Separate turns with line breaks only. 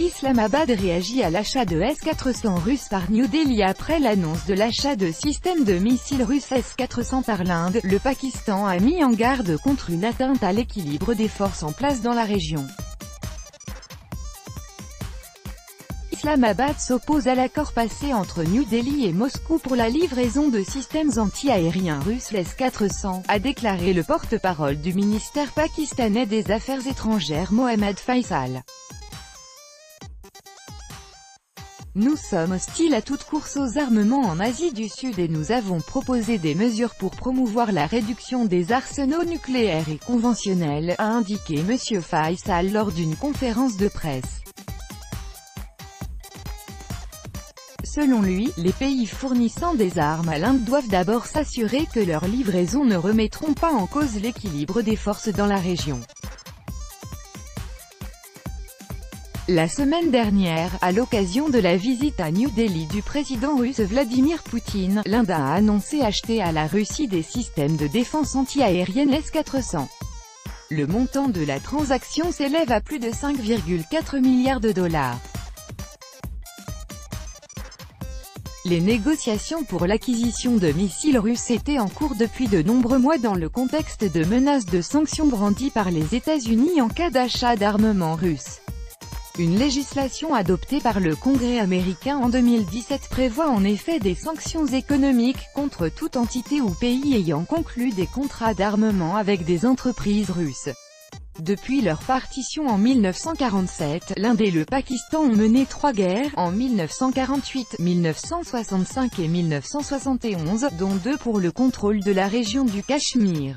Islamabad réagit à l'achat de S-400 russes par New Delhi après l'annonce de l'achat de systèmes de missiles russes S-400 par l'Inde. Le Pakistan a mis en garde contre une atteinte à l'équilibre des forces en place dans la région. Islamabad s'oppose à l'accord passé entre New Delhi et Moscou pour la livraison de systèmes anti-aériens russes S-400, a déclaré le porte-parole du ministère pakistanais des Affaires étrangères Mohammad Faisal. Nous sommes hostiles à toute course aux armements en Asie du Sud et nous avons proposé des mesures pour promouvoir la réduction des arsenaux nucléaires et conventionnels, a indiqué M. Faisal lors d'une conférence de presse. Selon lui, les pays fournissant des armes à l'Inde doivent d'abord s'assurer que leurs livraisons ne remettront pas en cause l'équilibre des forces dans la région. La semaine dernière, à l'occasion de la visite à New Delhi du président russe Vladimir Poutine, l'Inde a annoncé acheter à la Russie des systèmes de défense anti-aérienne S-400. Le montant de la transaction s'élève à plus de 5,4 milliards de dollars. Les négociations pour l'acquisition de missiles russes étaient en cours depuis de nombreux mois dans le contexte de menaces de sanctions brandies par les États-Unis en cas d'achat d'armement russe. Une législation adoptée par le Congrès américain en 2017 prévoit en effet des sanctions économiques contre toute entité ou pays ayant conclu des contrats d'armement avec des entreprises russes. Depuis leur partition en 1947, l'Inde et le Pakistan ont mené 3 guerres, en 1948, 1965 et 1971, dont 2 pour le contrôle de la région du Cachemire.